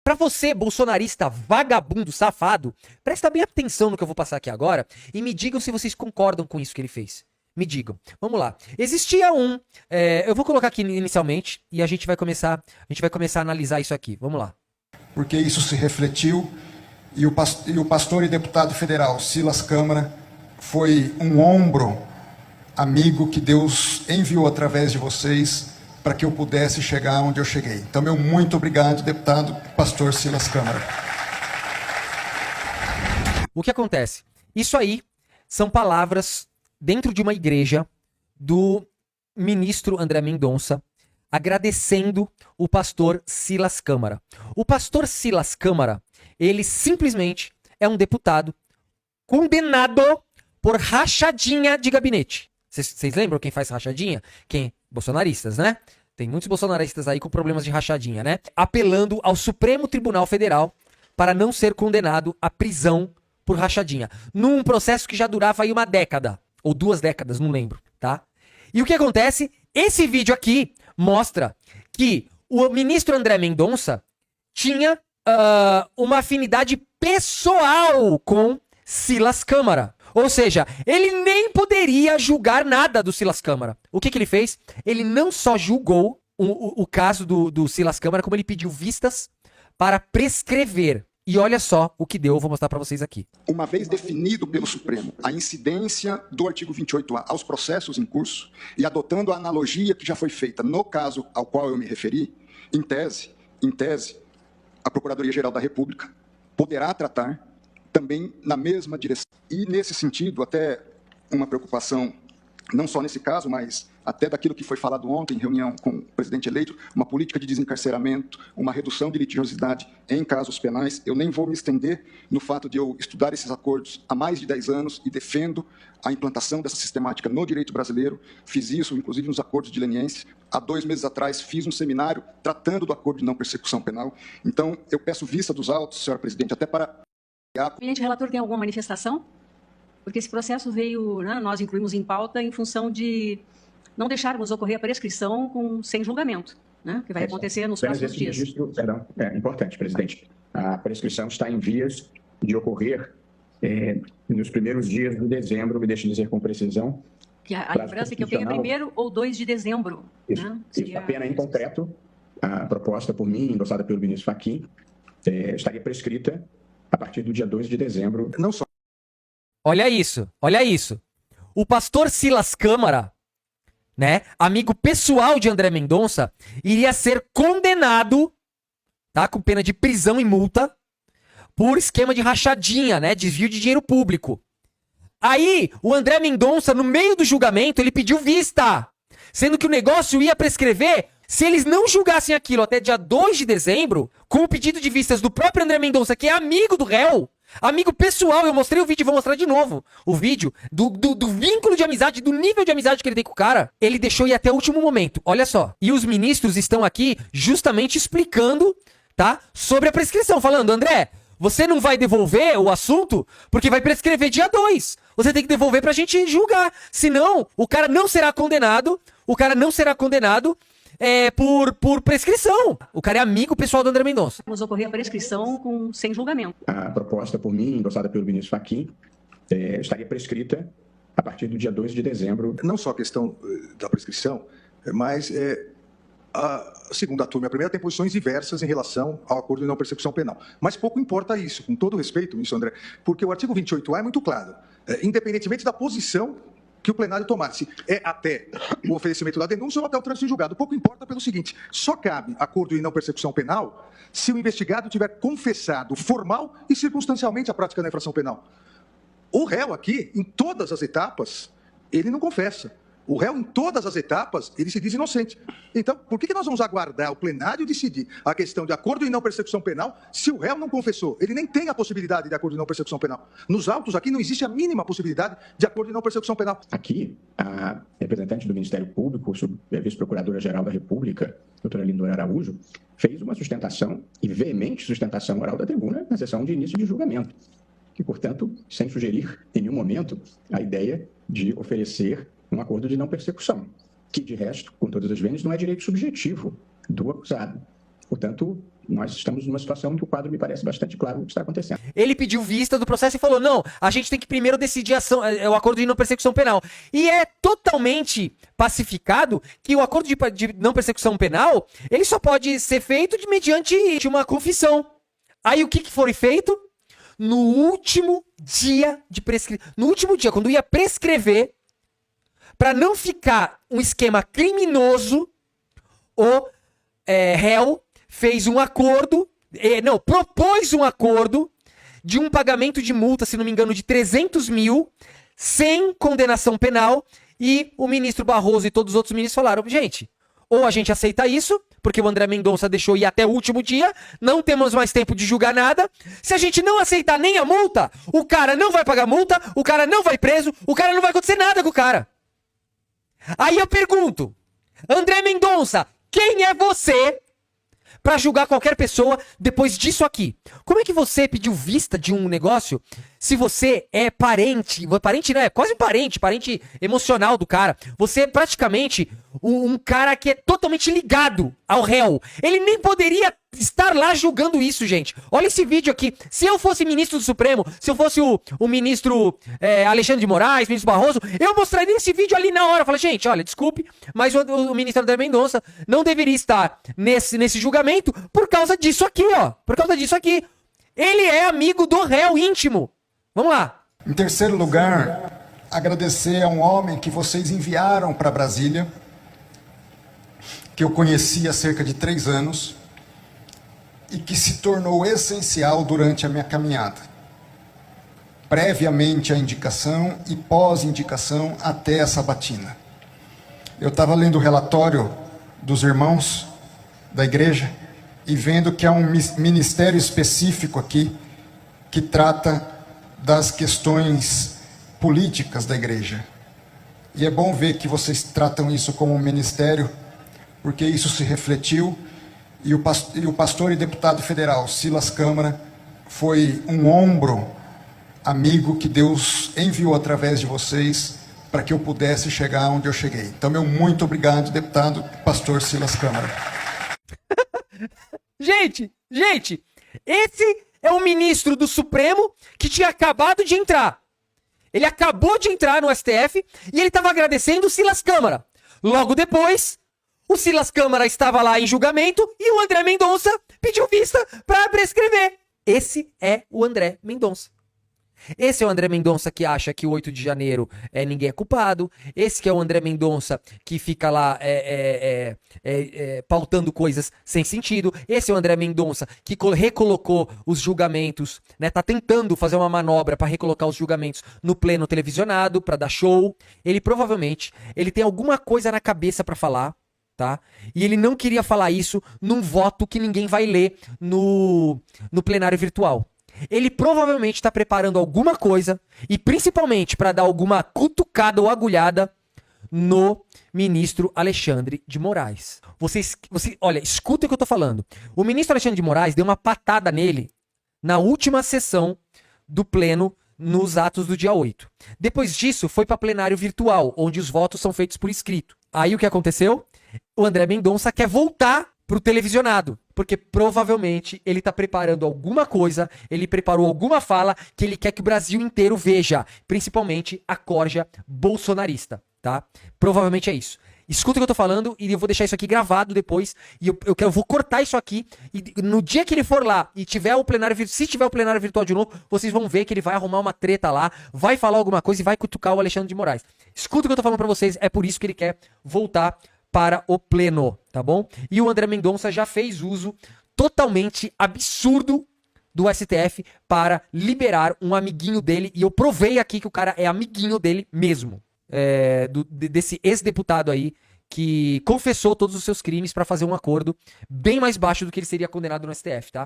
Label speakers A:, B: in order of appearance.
A: Pra você, bolsonarista vagabundo, safado, presta bem atenção no que eu vou passar aqui agora e me digam se vocês concordam com isso que ele fez. Me digam. Vamos lá. Existia eu vou colocar aqui inicialmente e a gente vai começar a analisar isso aqui. Vamos lá.
B: Porque isso se refletiu e o pastor e deputado federal Silas Câmara foi um ombro amigo que Deus enviou através de vocês para que eu pudesse chegar onde eu cheguei. Então, meu muito obrigado, deputado pastor Silas Câmara.
A: O que acontece? Isso aí são palavras dentro de uma igreja do ministro André Mendonça agradecendo o pastor Silas Câmara. O pastor Silas Câmara, ele simplesmente é um deputado condenado por rachadinha de gabinete. Vocês lembram quem faz rachadinha? Quem? Bolsonaristas, né? Tem muitos bolsonaristas aí com problemas de rachadinha, né? Apelando ao Supremo Tribunal Federal para não ser condenado à prisão por rachadinha. Num processo que já durava aí uma década. Ou 2 décadas, não lembro, tá? E o que acontece? Esse vídeo aqui mostra que o ministro André Mendonça tinha uma afinidade pessoal com Silas Câmara. Ou seja, ele nem poderia julgar nada do Silas Câmara. O que ele fez? Ele não só julgou o caso do Silas Câmara, como ele pediu vistas para prescrever. E olha só o que deu, eu vou mostrar para vocês aqui.
B: Uma vez definido pelo Supremo a incidência do artigo 28A aos processos em curso e adotando a analogia que já foi feita no caso ao qual eu me referi, em tese, a Procuradoria-Geral da República poderá tratar também na mesma direção. E, nesse sentido, até uma preocupação, não só nesse caso, mas até daquilo que foi falado ontem em reunião com o presidente eleito, uma política de desencarceramento, uma redução de litigiosidade em casos penais. Eu nem vou me estender no fato de eu estudar esses acordos há mais de 10 anos e defendo a implantação dessa sistemática no direito brasileiro. Fiz isso, inclusive, nos acordos de leniência. Há 2 meses atrás, fiz um seminário tratando do acordo de não persecução penal. Então, eu peço vista dos autos, senhora presidente, até para...
C: O eminente relator tem alguma manifestação? Porque esse processo veio, né, nós incluímos em pauta em função de não deixarmos ocorrer a prescrição sem julgamento, né, que vai acontecer nos próximos dias.
D: Registro, perdão, é importante, presidente. A prescrição está em vias de ocorrer nos primeiros dias de dezembro, me deixe dizer com precisão.
C: Que a lembrança que eu tenho é 1º ou 2 de dezembro.
D: Isso,
C: né?
D: isso. A pena em concreto, a proposta por mim, endossada pelo ministro Fachin, estaria prescrita a partir do dia 2 de dezembro.
B: Não só.
A: Olha isso, olha isso. O pastor Silas Câmara, né, amigo pessoal de André Mendonça, iria ser condenado, tá, com pena de prisão e multa, por esquema de rachadinha, né, desvio de dinheiro público. Aí, o André Mendonça, no meio do julgamento, ele pediu vista, sendo que o negócio ia prescrever se eles não julgassem aquilo até dia 2 de dezembro, com o pedido de vistas do próprio André Mendonça, que é amigo do réu, amigo pessoal. Eu mostrei o vídeo e vou mostrar de novo o vídeo do vínculo de amizade, do nível de amizade que ele tem com o cara. Ele deixou ir até o último momento, olha só. E os ministros estão aqui justamente explicando, tá, sobre a prescrição, falando: André, você não vai devolver o assunto porque vai prescrever dia 2. Você tem que devolver pra gente julgar. Senão, o cara não será condenado. Por prescrição. O cara é amigo pessoal do André Mendonça.
C: Vamos ocorrer a prescrição sem julgamento.
D: A proposta por mim, endossada pelo ministro Fachin, estaria prescrita a partir do dia 2 de dezembro.
B: Não só a questão da prescrição, mas a segunda turma e a primeira tem posições diversas em relação ao acordo de não persecução penal. Mas pouco importa isso, com todo respeito, ministro André, porque o artigo 28A é muito claro. Independentemente da posição que o plenário tomasse, até o oferecimento da denúncia ou até o trânsito em julgado. Pouco importa pelo seguinte: só cabe acordo de não persecução penal se o investigado tiver confessado formal e circunstancialmente a prática da infração penal. O réu aqui, em todas as etapas, ele não confessa. O réu, em todas as etapas, ele se diz inocente. Então, por que nós vamos aguardar o plenário decidir a questão de acordo de não persecução penal se o réu não confessou? Ele nem tem a possibilidade de acordo de não persecução penal. Nos autos aqui não existe a mínima possibilidade de acordo de não persecução penal.
D: Aqui, a representante do Ministério Público, a vice-procuradora-geral da República, doutora Lindora Araújo, fez uma sustentação, e veemente sustentação oral da tribuna, na sessão de início de julgamento. E, portanto, sem sugerir em nenhum momento a ideia de oferecer um acordo de não persecução, que, de resto, com todas as vezes, não é direito subjetivo do acusado. Portanto, nós estamos numa situação em que o quadro me parece bastante claro do que está acontecendo.
A: Ele pediu vista do processo e falou, não, a gente tem que primeiro decidir o acordo de não persecução penal. E é totalmente pacificado que o acordo de não persecução penal, ele só pode ser feito mediante uma confissão. Aí o que foi feito? No último dia de prescrição, no último dia, quando ia prescrever, para não ficar um esquema criminoso, o réu fez um acordo, propôs um acordo de um pagamento de multa, se não me engano, de 300 mil, sem condenação penal, e o ministro Barroso e todos os outros ministros falaram, gente, ou a gente aceita isso, porque o André Mendonça deixou ir até o último dia, não temos mais tempo de julgar nada, se a gente não aceitar nem a multa, o cara não vai pagar multa, o cara não vai preso, o cara não vai acontecer nada com o cara. Aí eu pergunto, André Mendonça, quem é você para julgar qualquer pessoa depois disso aqui? Como é que você pediu vista de um negócio se você é parente não é, quase um parente emocional do cara. Você é praticamente um cara que é totalmente ligado ao réu. Ele nem poderia estar lá julgando isso, gente. Olha esse vídeo aqui. Se eu fosse ministro do Supremo, se eu fosse o ministro Alexandre de Moraes, ministro Barroso, eu mostraria esse vídeo ali na hora. Falei, gente, olha, desculpe, mas o ministro André Mendonça não deveria estar nesse julgamento por causa disso aqui, ó. Por causa disso aqui. Ele é amigo do réu íntimo. Vamos lá.
E: Em terceiro lugar, agradecer a um homem que vocês enviaram para Brasília, que eu conheci há cerca de 3 anos, e que se tornou essencial durante a minha caminhada, previamente à indicação e pós-indicação até a sabatina. Eu estava lendo o relatório dos irmãos da igreja e vendo que há um ministério específico aqui que trata das questões políticas da igreja. E é bom ver que vocês tratam isso como um ministério, porque isso se refletiu. E o pastor e deputado federal Silas Câmara foi um ombro amigo que Deus enviou através de vocês para que eu pudesse chegar onde eu cheguei. Então, meu muito obrigado, deputado pastor Silas Câmara.
A: Gente, esse é o ministro do Supremo que tinha acabado de entrar. Ele acabou de entrar no STF e ele estava agradecendo o Silas Câmara. Logo depois, o Silas Câmara estava lá em julgamento e o André Mendonça pediu vista para prescrever. Esse é o André Mendonça. Esse é o André Mendonça que acha que o 8 de janeiro ninguém é culpado. Esse que é o André Mendonça que fica lá pautando coisas sem sentido. Esse é o André Mendonça que recolocou os julgamentos, né? Tá tentando fazer uma manobra para recolocar os julgamentos no pleno televisionado, para dar show. Ele provavelmente tem alguma coisa na cabeça para falar, tá? E ele não queria falar isso num voto que ninguém vai ler no plenário virtual. Ele provavelmente está preparando alguma coisa e principalmente para dar alguma cutucada ou agulhada no ministro Alexandre de Moraes. Olha, escuta o que eu tô falando. O ministro Alexandre de Moraes deu uma patada nele na última sessão do pleno nos atos do dia 8. Depois disso, foi para plenário virtual, onde os votos são feitos por escrito. Aí o que aconteceu? O André Mendonça quer voltar pro televisionado, porque provavelmente ele tá preparando alguma coisa, ele preparou alguma fala que ele quer que o Brasil inteiro veja, principalmente a corja bolsonarista, tá? Provavelmente é isso. Escuta o que eu tô falando e eu vou deixar isso aqui gravado depois e eu vou cortar isso aqui e no dia que ele for lá e tiver o plenário, se tiver o plenário virtual de novo, vocês vão ver que ele vai arrumar uma treta lá, vai falar alguma coisa e vai cutucar o Alexandre de Moraes. Escuta o que eu tô falando pra vocês, é por isso que ele quer voltar para o pleno, tá bom? E o André Mendonça já fez uso totalmente absurdo do STF para liberar um amiguinho dele, e eu provei aqui que o cara é amiguinho dele mesmo, desse ex-deputado aí, que confessou todos os seus crimes para fazer um acordo bem mais baixo do que ele seria condenado no STF, tá?